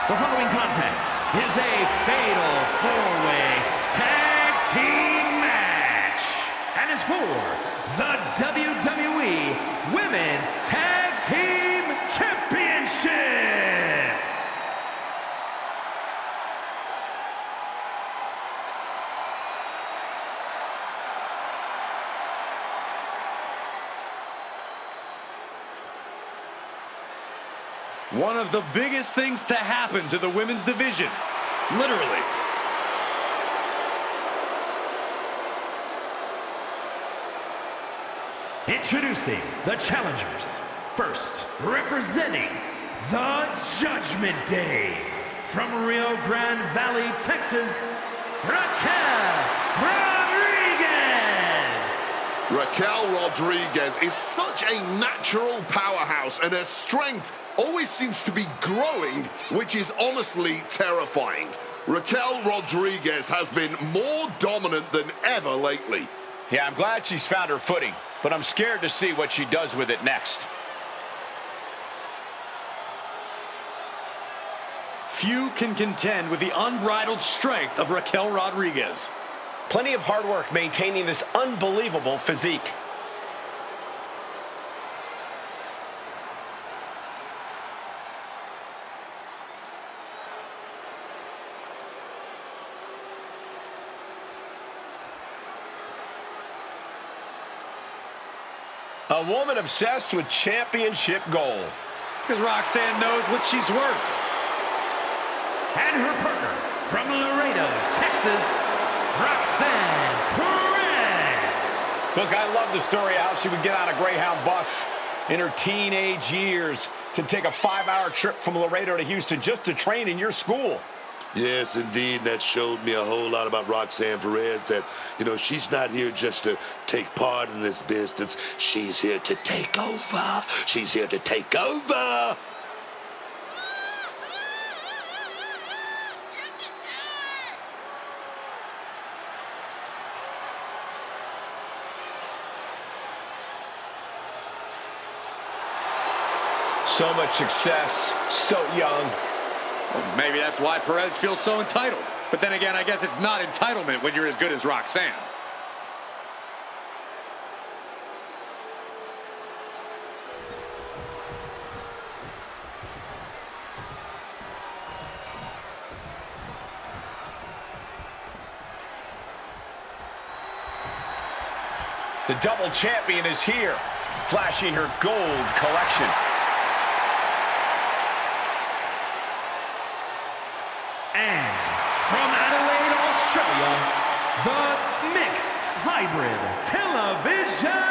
The following contest is a fatal four-way tag team match and is for the WWE Women's Tag Team Championship. One of the biggest things to happen to the women's division. Literally. Introducing the challengers. First, representing the Judgment Day. From Rio Grande Valley, Texas, Raquel Rodriguez. Raquel Rodriguez is such a natural powerhouse, and her strength always seems to be growing, which is honestly terrifying. Raquel Rodriguez has been more dominant than ever lately. Yeah, I'm glad she's found her footing, but I'm scared to see what she does with it next. Few can contend with the unbridled strength of Raquel Rodriguez. Plenty of hard work maintaining this unbelievable physique. A woman obsessed with championship gold. Because Roxanne knows what she's worth. And her partner from Laredo, Texas, Roxanne Perez. Look, I love the story of how she would get on a Greyhound bus in her teenage years to take a 5-hour trip from Laredo to Houston just to train in your school. Yes, indeed. That showed me a whole lot about Roxanne Perez, that, she's not here just to take part in this business. She's here to take over. She's here to take over. So much success, so young. Well, maybe that's why Perez feels so entitled. But then again, I guess it's not entitlement when you're as good as Roxanne. The double champion is here, flashing her gold collection. And from Adelaide, Australia, the Mixed Hybrid Television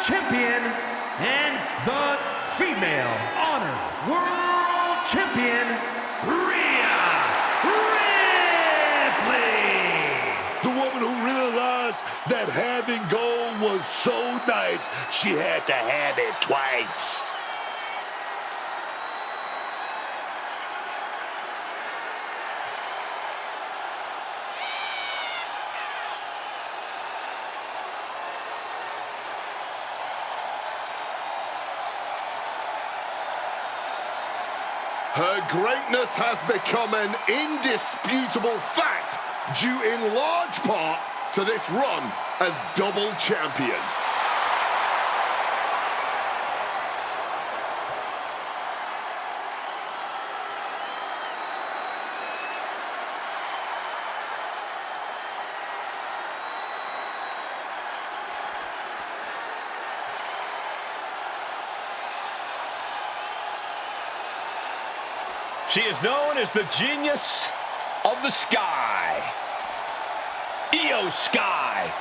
Champion and the Female Honor World Champion, Rhea Ripley. The woman who realized that having gold was so nice, she had to have it twice. Her greatness has become an indisputable fact, due in large part to this run as double champion. She is known as the genius of the sky. RhIyo Sky,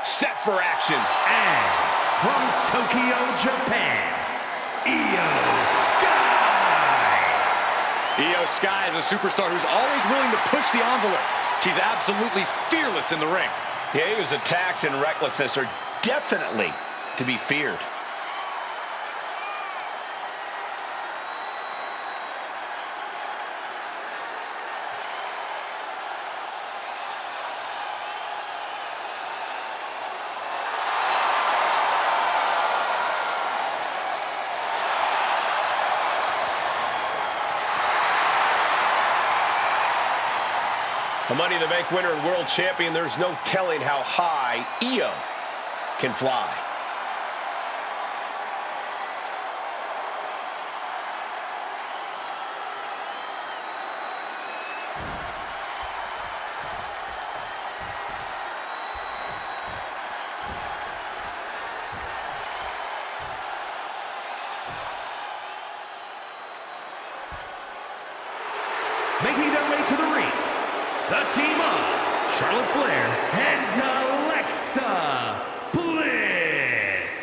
set for action. And from Tokyo, Japan, RhIyo Sky. RhIyo Sky is a superstar who's always willing to push the envelope. She's absolutely fearless in the ring. Yeah, his attacks and recklessness are definitely to be feared. Money in the Bank winner and world champion, there's no telling how high RhIyo can fly. Making their way to the ring, the team of Charlotte Flair and Alexa Bliss.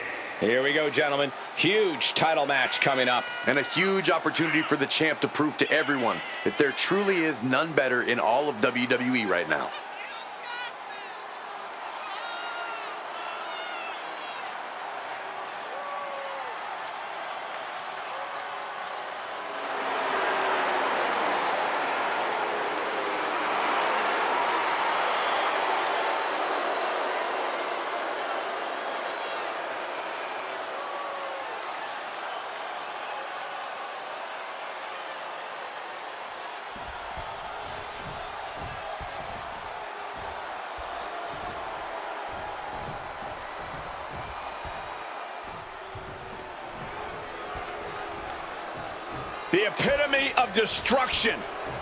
Here we go, gentlemen. Huge title match coming up. And a huge opportunity for the champ to prove to everyone that there truly is none better in all of WWE right now. The epitome of destruction.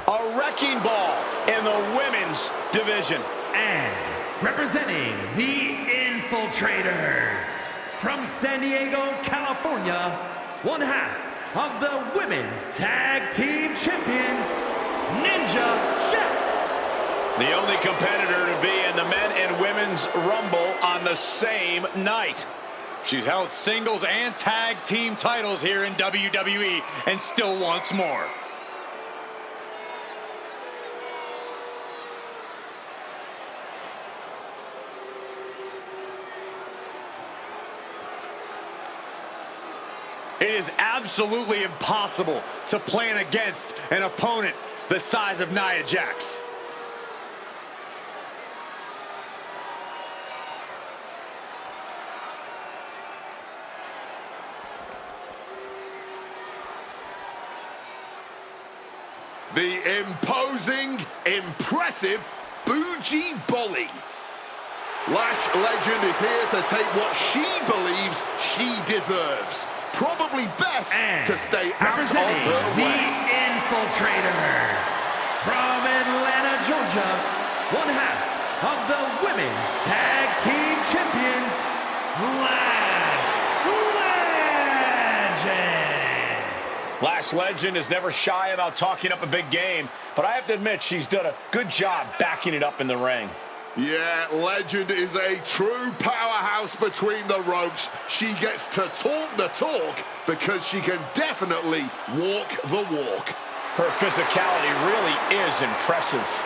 A wrecking ball in the women's division. And representing the Infiltrators from San Diego, California, one half of the Women's Tag Team Champions, Ninja Shep. The only competitor to be in the men and women's rumble on the same night. She's held singles and tag team titles here in WWE and still wants more. It is absolutely impossible to plan against an opponent the size of Nia Jax. The imposing, impressive Bougie Bolly. Lash Legend is here to take what she believes she deserves. Probably best And to stay out of representing her the way. Infiltrators from Atlanta, Georgia, one half of the Women's Tag Team Champions, Lash Legend. Lash Legend is never shy about talking up a big game, but I have to admit she's done a good job backing it up in the ring. Yeah, Legend is a true powerhouse between the ropes. She gets to talk the talk because she can definitely walk the walk. Her physicality really is impressive.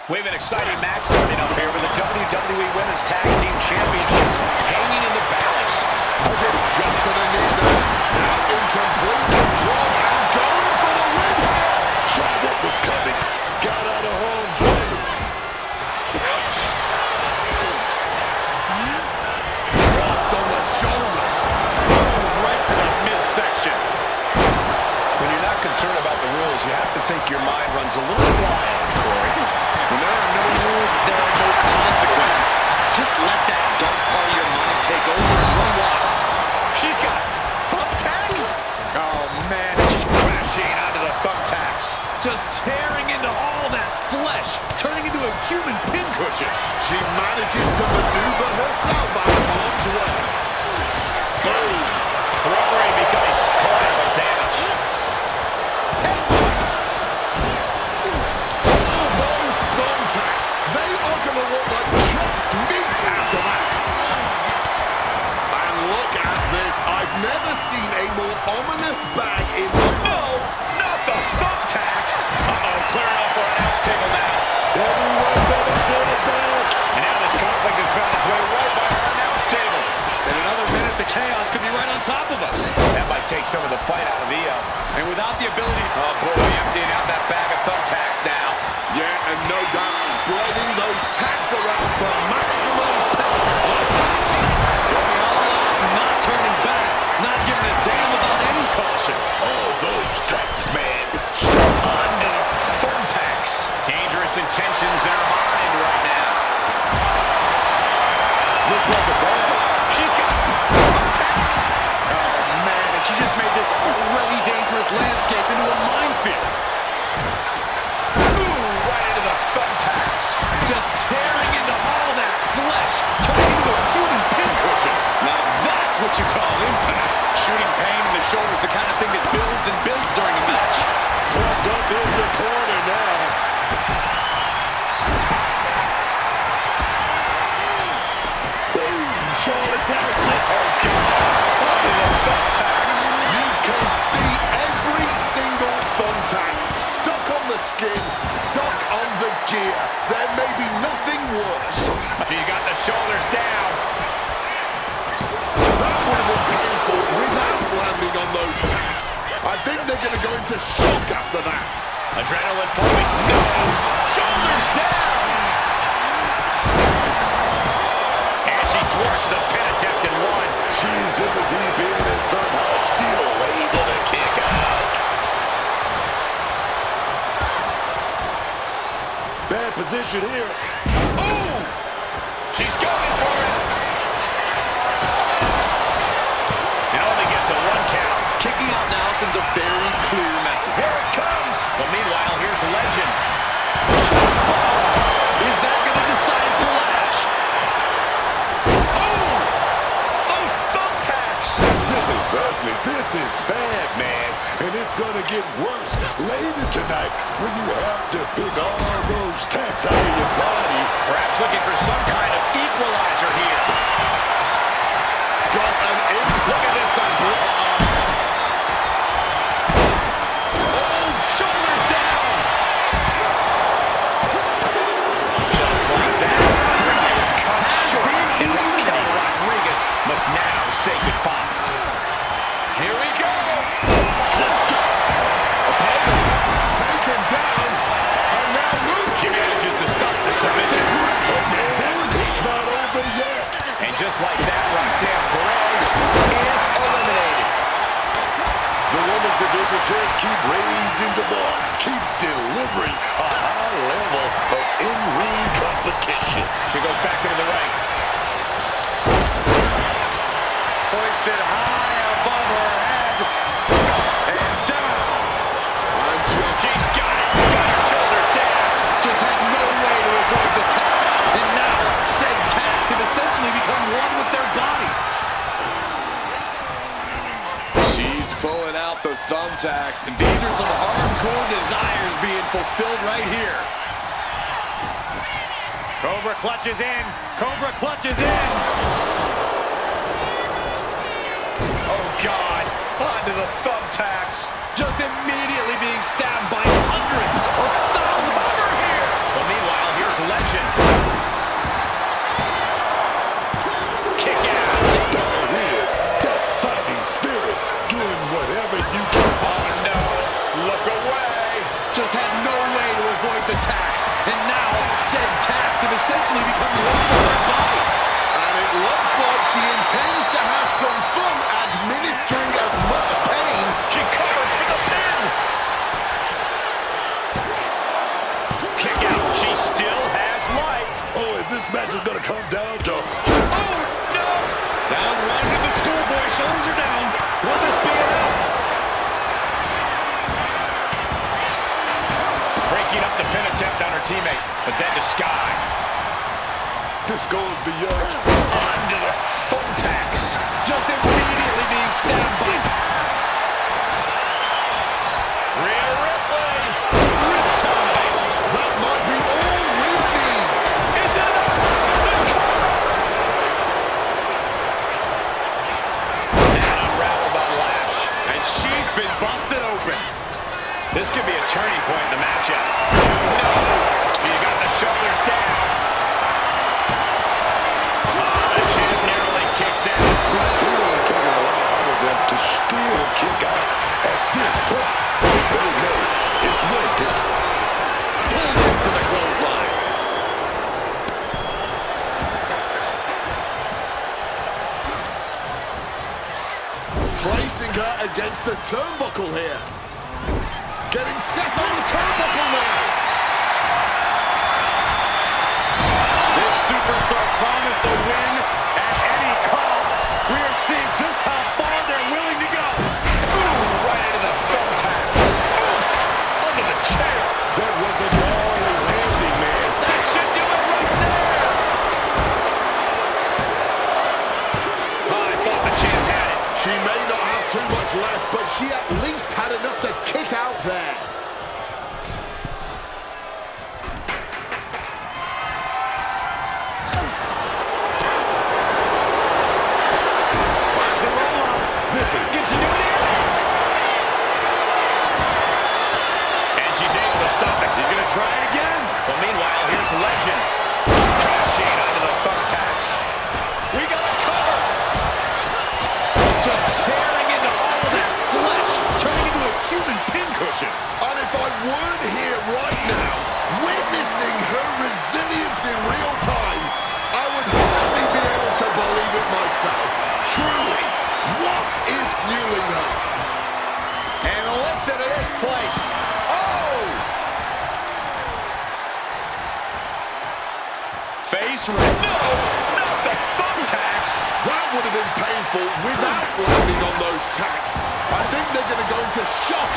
We have an exciting match starting up here with the WWE Women's Tag Team Championships hanging in the balance. A good jump to the knee there. Now in complete control and going for the win here. Saw what was coming. Got out of harm's way. Dropped on the shoulders. Right to the midsection. When you're not concerned about the rules, you have to think your mind runs a little wild, Corey. When there are no rules, there are no consequences. Just let that dark part of your mind take over and run wild. She's got thumbtacks? Oh, man, she's crashing onto the thumbtacks. Just tearing into all that flesh, turning into a human pincushion. She manages to maneuver herself out of harm's way. Boom. Referee becoming collateral damage. All those thumbtacks, they are going to look like chopped meat after that. And look at this. I've never seen a more ominous bag in my... No, not the thumbtacks. Uh-oh, clearing off our announce table now. Everyone better stand up. some of the fight out of Io. And without the ability, oh boy, emptying out that bag of thumbtacks now. Yeah, and no doubt spreading those tacks around for maximum power. Going all out, not turning back, not giving a damn about any caution. All those tacks, man. Under the thumbtacks. Dangerous intentions in her mind right now. Look like the ball. She's got thumbtacks. Oh, man, and she just made this already dangerous landscape into a minefield. Ooh, right into the thumbtacks. Just tearing into all that flesh, turning into a human pincushion. Now that's what you call impact. Shooting pain in the shoulder is the kind of thing that builds and builds during a match. Pumped up in the corner now. Charlotte Jackson. Oh, God. Under the thumbtacks. You can see every single thumbtack stuck on the skin, stuck on the gear. There may be nothing worse. You got the shoulders down. That would have been painful without landing on those tacks. I think they're going to go into shock after that. Adrenaline pumping. No. Shoulders down. And she thwarts the pin attempt in one. She's in the deep end and somehow still able to kick out. Bad position here. Ooh. She's going for it. It only gets a 1 count. Kicking out now sends a very clear message. Here it comes. But meanwhile, here's Legend. Is that going to decide Flash? Oh! Those thumbtacks. This is ugly. This is bad, man. And it's going to get worse later tonight when you have to pick all those tacks out of your body. Perhaps looking for some kind of equalizer here. Got an impact. Look at this Oh, shoulders down. Just like that, Rodriguez comes short. And Raquel Rodriguez must now say goodbye. Here we go. Taken down. And now moved. She manages to stop the submission. It's not over yet. And just like that, Roxanne Perez is eliminated. The women's division just keep raising the bar, keep delivering a high level of in-ring competition. She goes back into the ring. Hoisted high above her head. And down. She's got it. Got her shoulders down. Just had no way to avoid the tacks. And now, said tacks have essentially become one with their body. She's pulling out the thumbtacks. And these are some hardcore desires being fulfilled right here. Cobra clutches in. Cobra clutches in. Oh, God. Onto the thumbtacks. Just immediately being stabbed by hundreds or thousands over here. But meanwhile, here's Legend. Kick out. There is that fighting spirit doing whatever you can. Oh, no. Look away. Just had no way to avoid the tacks. And now, said tacks have essentially become one with their body. And it looks like she intends to have some fun administering as much pain. She covers for the pin. Kick out. She still has life. Oh, and this match is going to come down to... Oh, no. Down right to the schoolboy. Shoulders are down. Will this be enough? Breaking up the pin attempt on her teammate, but then to Sky. This goes beyond... Onto the thumbtacks. Just immediately being stabbed by... Rhea Ripley. Riptide. That might be all Ruth needs. Is it enough? And unraveled by Lash. And she's been busted open. This could be a turning point in the matchup. No. You got the shoulders down. The chin nearly kicks in. It's clearly taking a lot out of them to still kick out. the turnbuckle here. Getting set on the turnbuckle now. This superstar promised the win at any cost. We are seeing just how far they're willing to go. Ooh, right into the thumbtack. Oof, under the chair. That was a gnarly landing, man. That should do it right there. Oh, I thought the champ had it. She may not have too much left, but she at least had enough to kick out there. Resilience in real time, I would hardly be able to believe it myself. Truly, what is fueling her? And listen to this place. Oh! Face right. No! Not the thumbtacks! That would have been painful without landing on those tacks. I think they're going to go into shock.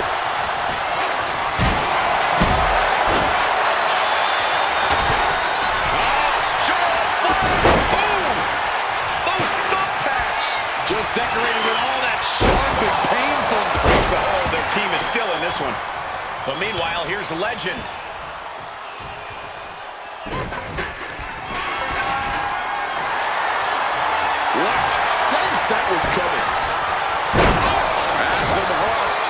Just decorated with all that sharp and painful. Praise the whole, their team is still in this one. But meanwhile, here's Legend. Sensed that was coming. Has them hurt.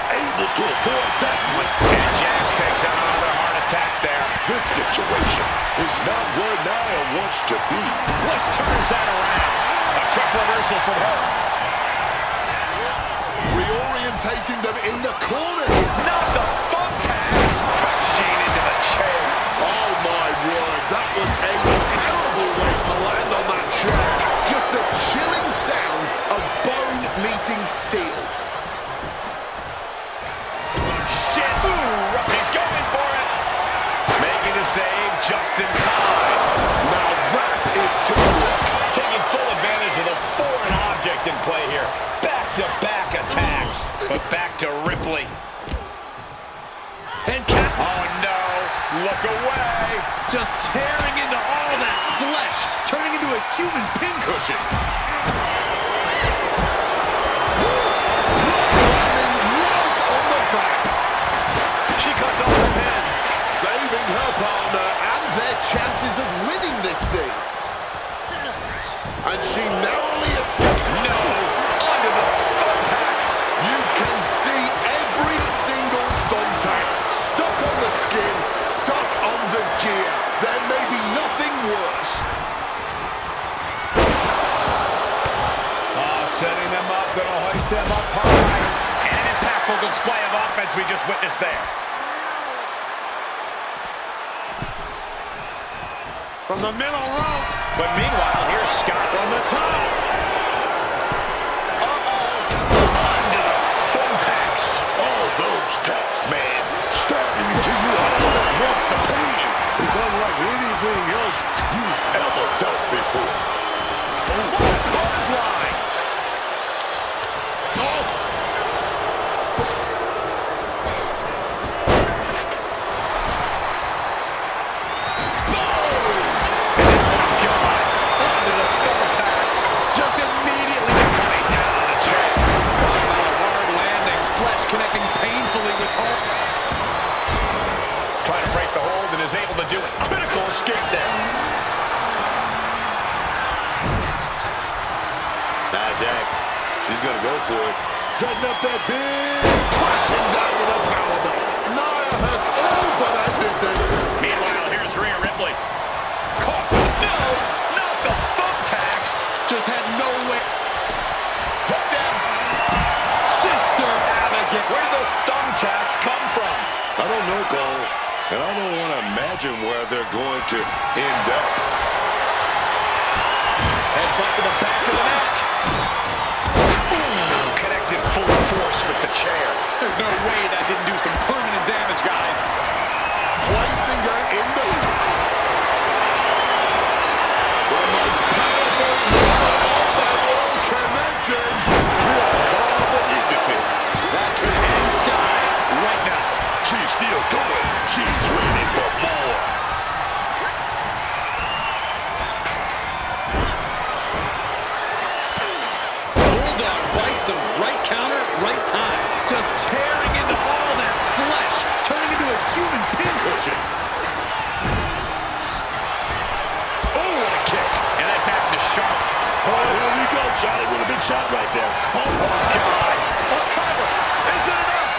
Able to avoid that one. And Jax takes out another heart attack there. This situation is not where Nia wants to be. Bliss turns that around. A quick reversal from her. Reorientating them in the corner. Not the thumbtacks. Crashing into the chair. Oh my word, that was a terrible way to land on that chair. Just the chilling sound of bone meeting steel. Shit. Ooh, he's going for it. Making the save just in time. Now that is teamwork. Taking full advantage of the foreign object in play here. Back-to-back attacks. But back to Ripley. And Cap. Oh, no. Look away. Just tearing into all that flesh. Turning into a human pincushion. Landing right on the back. She cuts off the pin. Saving her partner and their chances of winning this thing. And she narrowly escaped. No. Onto the thumbtacks. You can see every single thumbtack stuck on the skin, stuck on the gear. There may be nothing worse. Setting them up, gonna hoist them up high. And an impactful display of offense we just witnessed there. From the middle rope. But meanwhile, here's Scott from the top. Onto the thumbtacks. All those tacks, man, stabbing into you once the pain is unlike anything else you've ever felt before. Oh, what a clothesline. He's gonna go for it. Setting up that big. Crashing down with a powerbomb. Nia has all but ended this. Meanwhile, here's Rhea Ripley. Caught. No, not the thumbtacks. Just had no way. Hook down. Sister Abigail. Where did those thumbtacks come from? I don't know, Cole. And I don't want to imagine where they're going to end up. Headbutt to the back of the neck. Ooh. no way that didn't do some permanent damage, guys. Placing her in the most powerful moment of them all, connecting. That could end Sky right now. She's still going. She's ready for more. Bulldog bites the right counter, right time. Just tearing into all that flesh, turning into a human pincushion. Oh, what a kick. And then back to Charlotte. Oh, here we go, Charlotte, with a big shot right there. Oh, my God. A cover. Is it enough?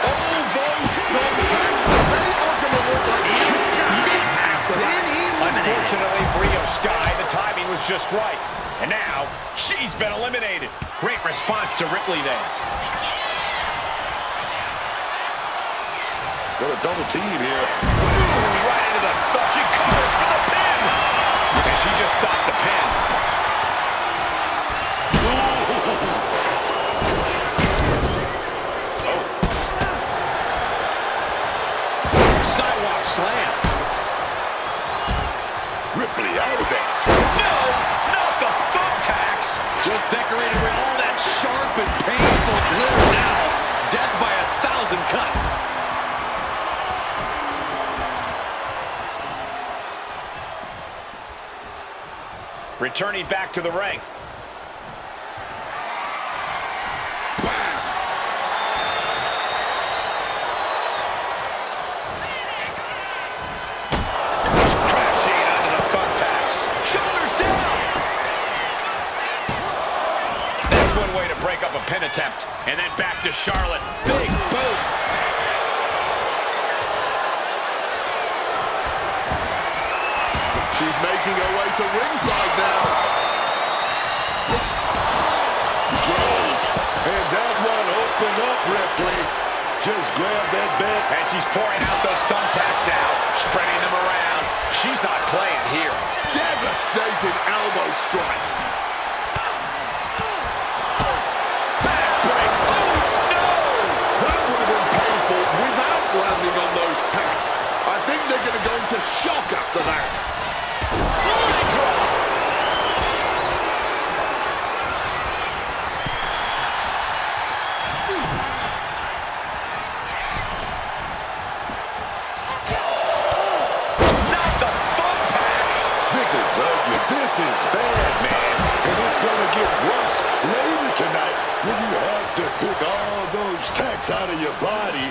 All those thumbtacks, they are going to look like meat after that. Unfortunately for RhIyo Sky, the timing was just right. And now, she's been eliminated. Great response to Ripley there. Got a double team here. Ooh, right into the thumb. She covers for the pin. And she just stopped the pin. Sidewalk slam. Ripley out of there. No, not the thumbtacks. Just decorated with all that sharp and painful glitter now. Death by 1,000 cuts. Returning back to the ring. Crashing onto the thumbtacks. Shoulders down. That's one way to break up a pin attempt. And then back to Charlotte. Big boot. She's making her way to ringside now. Close. And that one opened up, Ripley. Just grab that belt. And she's pouring out those thumbtacks now. Spreading them around. She's not playing here. Devastating elbow strike. Backbreak. Oh, no! That would have been painful without landing on those tacks. I think they're going to go into shock after that. Leg drop. Not the thumbtacks. This is ugly. This is bad, man. And it's going to get worse later tonight when you have to pick all those tacks out of your body.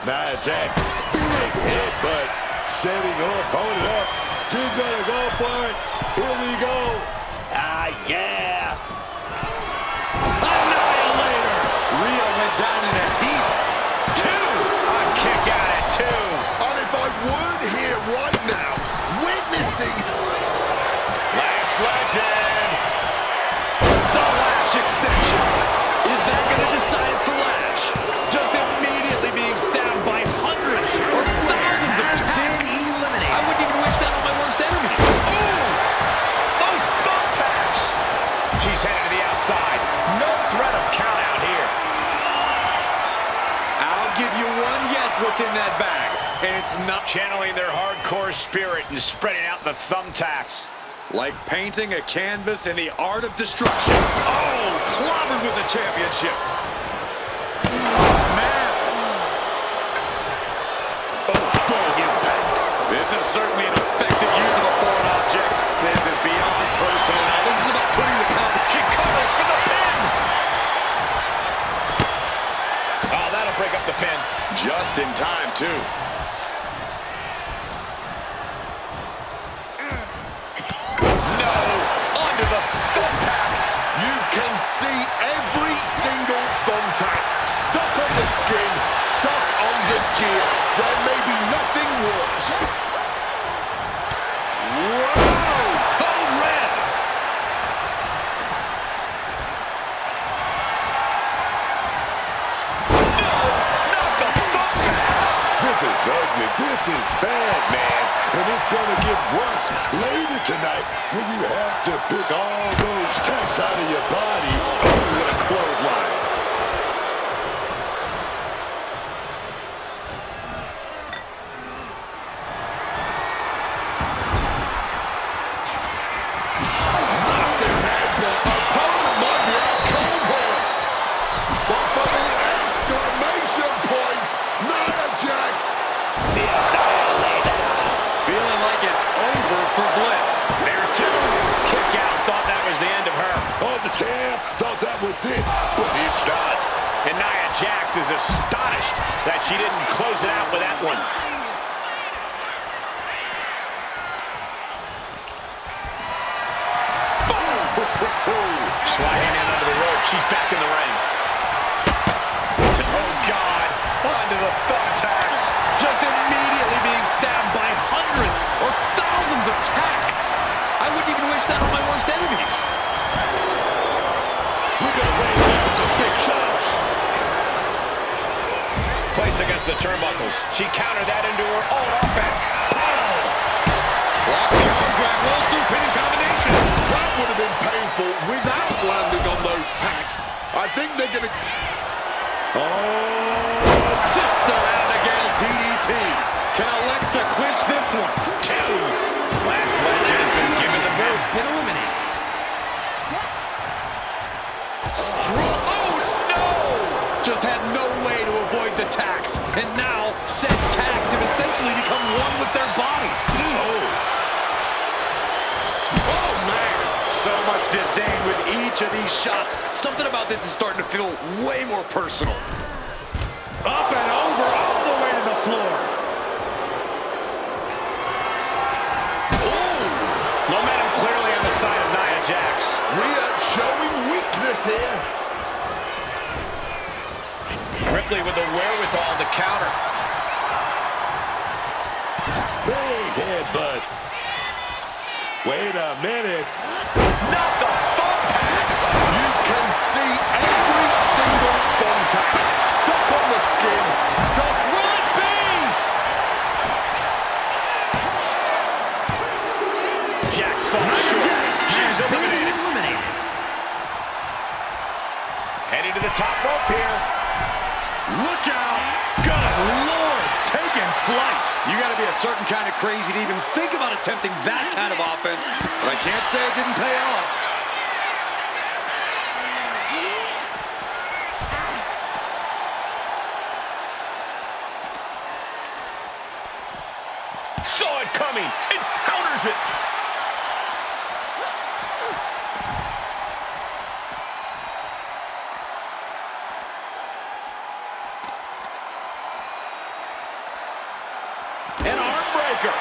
Nia Jax, big headbutt, setting her opponent up. She's going to go for it. Here we go. Ah, yeah. Annihilator. RhIyo went down in a heap. A kick out at 2. And if I weren't here right now, witnessing Lash legend. The lash extension. Is that going to decide it for Lash? Just immediately being stabbed by hundreds or thousands of tacks. I wouldn't even wish that on my worst enemies. Ooh! Those thumbtacks. She's headed to the outside. No threat of count out here. I'll give you one guess what's in that bag, and it's not Channeling their hardcore spirit and spreading out the thumbtacks. like painting a canvas in the art of destruction. Oh, clobbered with the championship. Man. Oh, strong impact. This is certainly an effective use of a foreign object. This is beyond personal. Now, this is about putting the competition. She covers for the pin. Oh, that'll break up the pin. Just in time, too. No, onto the thumbtacks. you can see every single thumbtack stuck on the skin, stuck on the gear. There may be nothing worse. Whoa! Code red! No, not the thumbtacks. This is ugly. This is bad, man. And it's going to get worse later tonight when you have to pick all those tacks out of your body. Oh, what a clothesline. Massive headbutt. Opponent might be out cold here. But for the exclamation point, Nia Jax. The Annihilator. Feeling like it's over for Bliss. There's two. Kick out. Thought that was the end of her. Oh, the champ thought that was it, but it's not. And Nia Jax is astonished that she didn't close it out with that one. Sliding in under the rope. She's back in the ring. Oh, God. Onto the thumbtacks. Just immediately being stabbed by hundreds or thousands of tacks. I wouldn't even wish that on my worst enemies. We're going to rain down some big shots. Placed against the turnbuckles. She countered that into her own offense. Walk the arm drag, roll through pinning combination. That would have been painful without landing on those tacks. I think they're going to... Sister Abigail DDT. Can Alexa clinch this one? Two. Last legend has been given the boot. Been eliminated. Oh, no! Just had no way to avoid the tacks. And now, said tacks have essentially become one with their body. Oh, man. So much disdain with each of these shots. Something about this is starting to feel way more personal. Up and over, all the way to the floor. Momentum clearly on the side of Nia Jax. Rhea showing weakness here. Ripley with the wherewithal to counter. Big headbutt. Wait a minute. Not the thumbtacks. You can see every single thumbtack. Stuck on the skin. Stuck. Will it be? Jax falls short. She's eliminated. Heading to the top rope here. Look out! Good Lord! Taking flight! You gotta be a certain kind of crazy to even think about attempting that kind of offense, but I can't say it didn't pay off. Saw it coming and counters it. An arm breaker.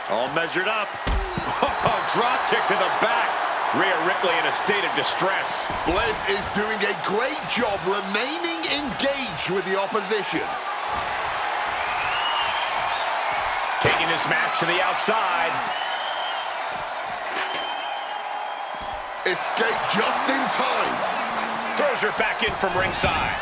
All measured up. Drop kick to the back. Rhea Ripley in a state of distress. Bliss is doing a great job remaining engaged with the opposition. Taking this match to the outside. Escape just in time. Throws her back in from ringside.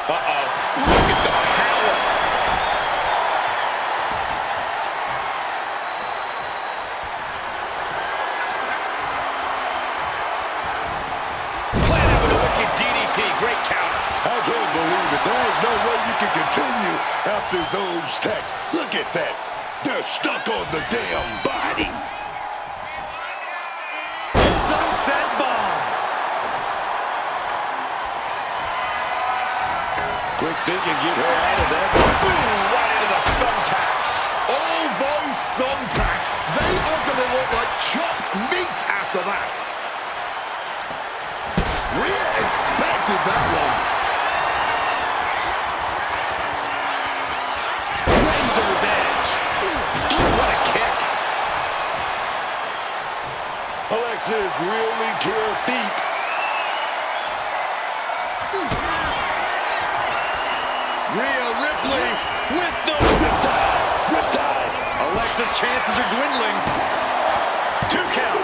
Uh-oh. Look at the power. Plan out with a wicked DDT. Great counter. I can't believe it. There ain't no way you can continue after those tacks. Look at that. They're stuck on the damn body. Sunset bomb. Quick thinking, get her out of that. Boom, right into the thumbtacks. All those thumbtacks, they are going to look like chopped meat after that. Rhea expected that one. Razor's edge. What a kick. Alexa is reeling to her feet. Rhea Ripley with the CharLexa's chances are dwindling. 2 count.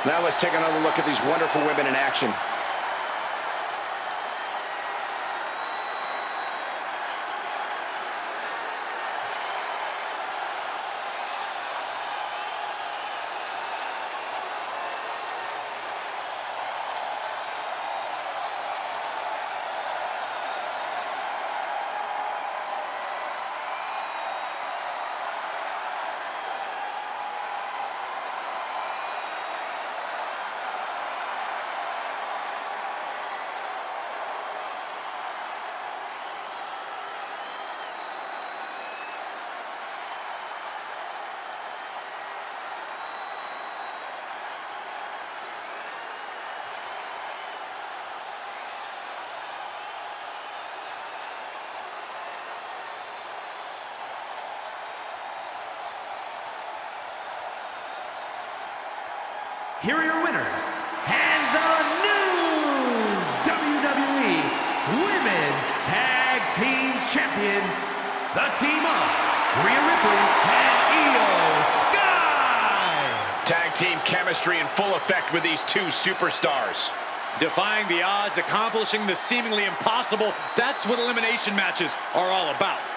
Now let's take another look at these wonderful women in action. Here are your winners, and the new WWE Women's Tag Team Champions, the team of Rhea Ripley and Io Sky. Tag team chemistry in full effect with these two superstars. Defying the odds, accomplishing the seemingly impossible, that's what elimination matches are all about.